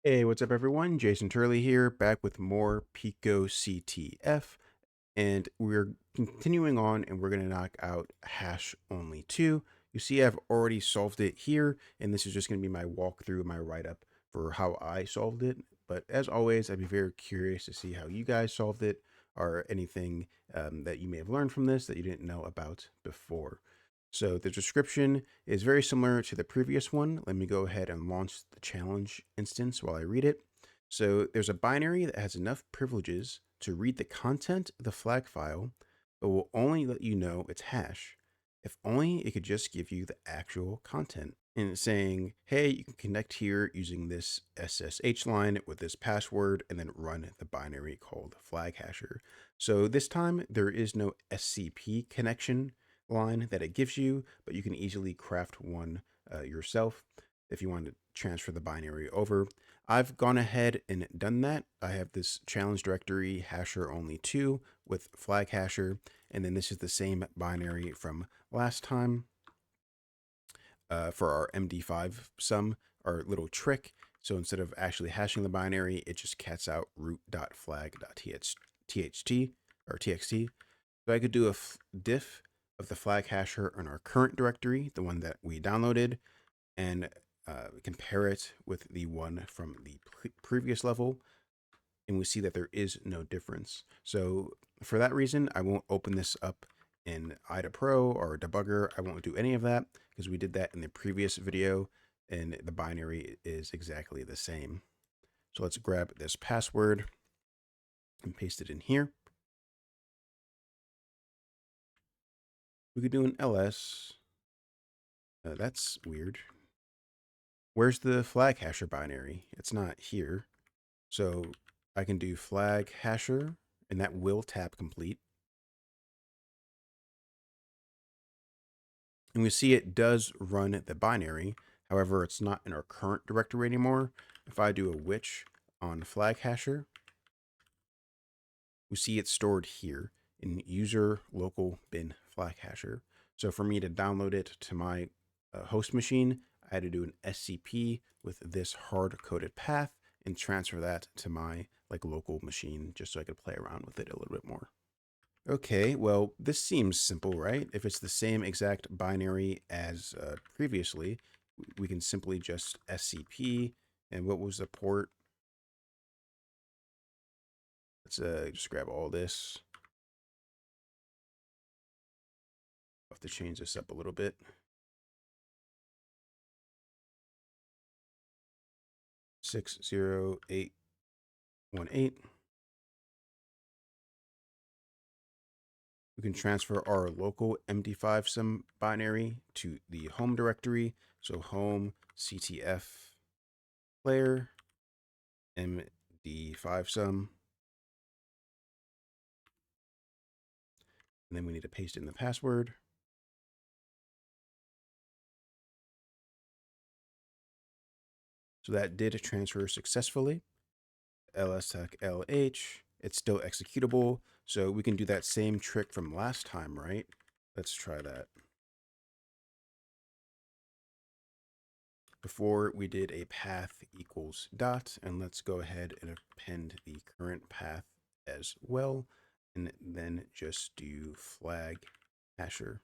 Hey, what's up, everyone? Jason Turley here, back with more PicoCTF, and we're continuing on, and we're going to knock out hash only 2. You see, I've already solved it here, and this is just going to be my walkthrough, my write-up for how I solved it. But as always, I'd be very curious to see how you guys solved it, or anything that you may have learned from this that you didn't know about before. So the description is very similar to the previous one. Let me go ahead and launch the challenge instance while I read it. So there's a binary that has enough privileges to read the content of the flag file, but will only let you know its hash. If only it could just give you the actual content. And it's saying, hey, you can connect here using this SSH line with this password and then run the binary called flag hasher. So this time there is no SCP connection line that it gives you, but you can easily craft one yourself if you want to transfer the binary over. I've gone ahead and done that. I have this challenge directory hasher only 2 with flag hasher, and then this is the same binary from last time for our MD5 sum, our little trick. So instead of actually hashing the binary, it just cats out root.flag.txt or txt. So I could do a diff of the flag hasher in our current directory, the one that we downloaded, and compare it with the one from the previous level, and we see that there is no difference. So for that reason, I won't open this up in IDA Pro or debugger. I won't do any of that because we did that in the previous video, and the binary is exactly the same. So let's grab this password and paste it in here. We could do an ls. That's weird. Where's the flag hasher binary? It's not here. So I can do flag hasher, and that will tab complete. And we see it does run the binary. However, it's not in our current directory anymore. If I do a which on flag hasher, we see it's stored here in user local bin flag hasher. So for me to download it to my host machine, I had to do an SCP with this hard-coded path and transfer that to my local machine just so I could play around with it a little bit more. Okay, well, this seems simple, right? If it's the same exact binary as previously, we can simply just SCP. And what was the port? Let's just grab all this. I'll have to change this up a little bit. 60818. We can transfer our local MD5 sum binary to the home directory. So home CTF player MD5 sum. And then we need to paste in the password. So that did transfer successfully. lsec lh, it's still executable. So we can do that same trick from last time, right? Let's try that. Before we did a path equals dot, and let's go ahead and append the current path as well, and then just do flag hasher.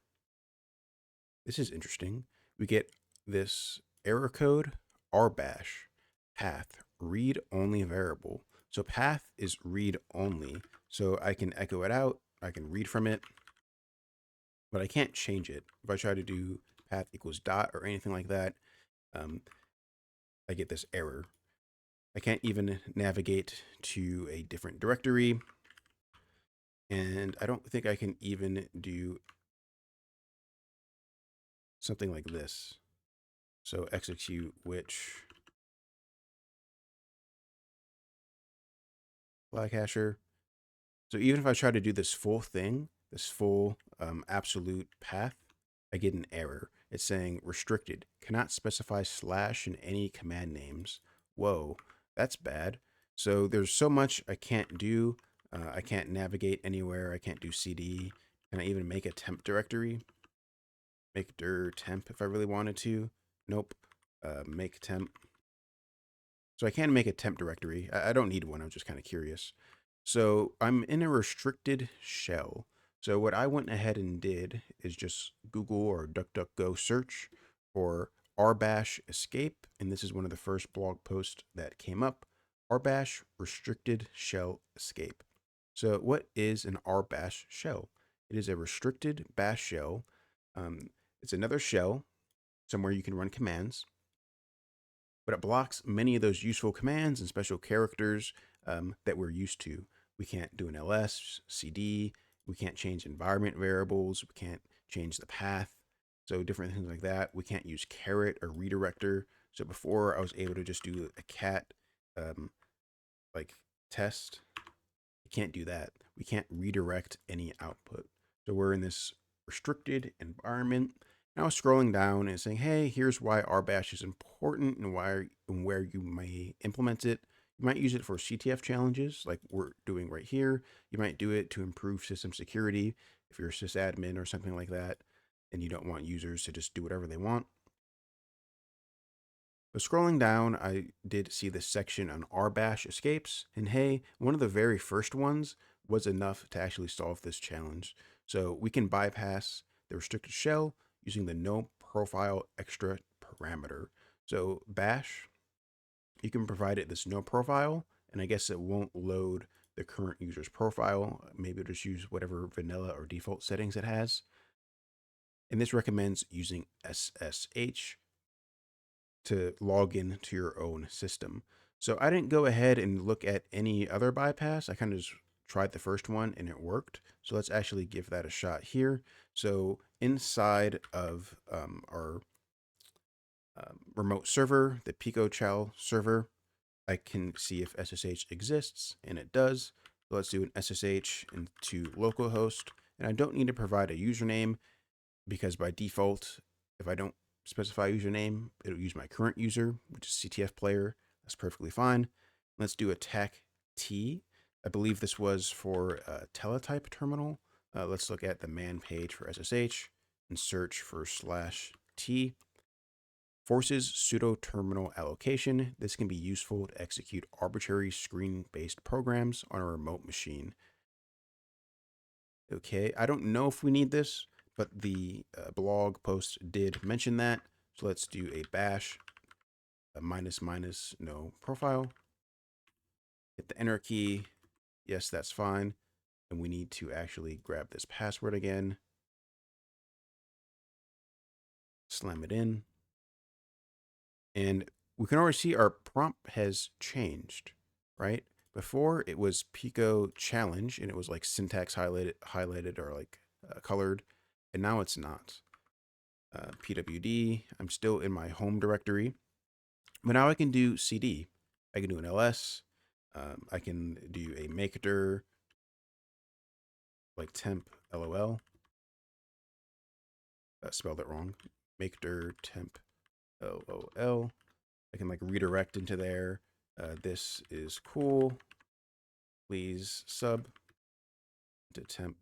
This is interesting. We get this error code, rbash, path, read only variable. So path is read only. So I can echo it out. I can read from it, but I can't change it. If I try to do path equals dot or anything like that, I get this error. I can't even navigate to a different directory. And I don't think I can even do something like this. So execute which flag hasher. So even if I try to do this full thing, this full absolute path, I get an error. It's saying restricted, cannot specify slash in any command names. Whoa, that's bad. So there's so much I can't do. I can't navigate anywhere. I can't do CD. Can I even make a temp directory? Make dir temp if I really wanted to. Nope. Make temp. So I can make a temp directory. I don't need one. I'm just kind of curious. So I'm in a restricted shell. So what I went ahead and did is just Google or DuckDuckGo search for rbash escape. And this is one of the first blog posts that came up. Rbash restricted shell escape. So what is an rbash shell? It is a restricted bash shell. It's another shell somewhere you can run commands, but it blocks many of those useful commands and special characters that we're used to. We can't do an ls, cd, we can't change environment variables, we can't change the path, so different things like that. We can't use caret or redirector. So before I was able to just do a cat like test. We can't do that. We can't redirect any output. So we're in this restricted environment. Now scrolling down and saying, hey, here's why rbash is important and why and where you may implement it. You might use it for CTF challenges like we're doing right here. You might do it to improve system security if you're a sysadmin or something like that, and you don't want users to just do whatever they want. But scrolling down, I did see this section on rbash escapes, and hey, one of the very first ones was enough to actually solve this challenge. So we can bypass the restricted shell using the no profile extra parameter. So bash, you can provide it this no profile, and I guess it won't load the current user's profile. Maybe it'll just use whatever vanilla or default settings it has. And this recommends using SSH to log in to your own system. So I didn't go ahead and look at any other bypass. I kind of just tried the first one and it worked. So let's actually give that a shot here. So inside of our remote server, the PicoCTF server, I can see if SSH exists, and it does. So let's do an SSH into localhost, and I don't need to provide a username because by default, if I don't specify a username, it'll use my current user, which is CTF player. That's perfectly fine. Let's do attack T. I believe this was for a teletype terminal. Let's look at the man page for SSH and search for /T. Forces pseudo terminal allocation. This can be useful to execute arbitrary screen-based programs on a remote machine. Okay, I don't know if we need this, but the blog post did mention that. So let's do a bash, a -- no profile. Hit the enter key. Yes, that's fine. And we need to actually grab this password again. Slam it in. And we can already see our prompt has changed, right? Before it was Pico challenge and it was like syntax highlighted or like colored, and now it's not. PWD, I'm still in my home directory, but now I can do CD. I can do an ls. I can do a makedir, like temp lol. Spelled it wrong. Makedir temp lol. I can like redirect into there. This is cool. Please sub to temp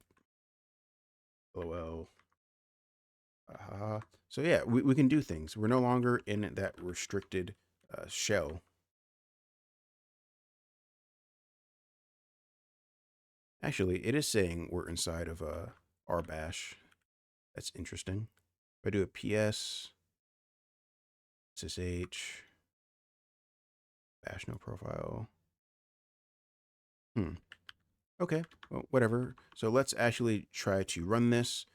lol. So yeah, we can do things. We're no longer in that restricted shell. Actually, it is saying we're inside of rbash. That's interesting. If I do a ps, ssh, bash no profile. Okay, well, whatever. So let's actually try to run this.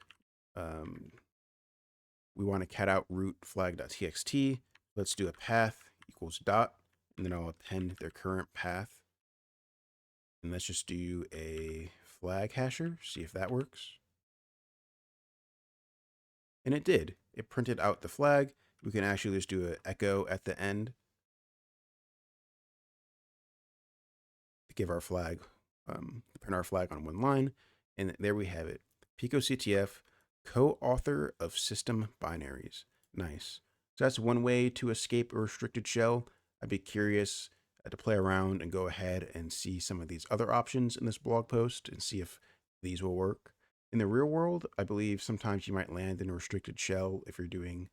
We want to cat out root flag.txt. Let's do a path equals dot, and then I'll append their current path. And let's just do a flag hasher, see if that works. And it did. It printed out the flag. We can actually just do an echo at the end to give our flag, print our flag on one line. And there we have it. PicoCTF, co-author of system binaries. Nice. So that's one way to escape a restricted shell. I'd be curious to play around and go ahead and see some of these other options in this blog post and see if these will work. In the real world, I believe sometimes you might land in a restricted shell if you're doing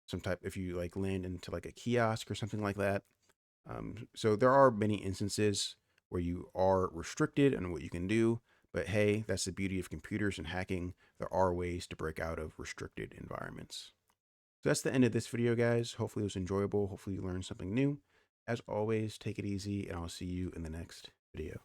some type, if you like land into like a kiosk or something like that. So there are many instances where you are restricted on what you can do, but hey, that's the beauty of computers and hacking. There are ways to break out of restricted environments. So that's the end of this video, guys. Hopefully it was enjoyable. Hopefully you learned something new. As always, take it easy, and I'll see you in the next video.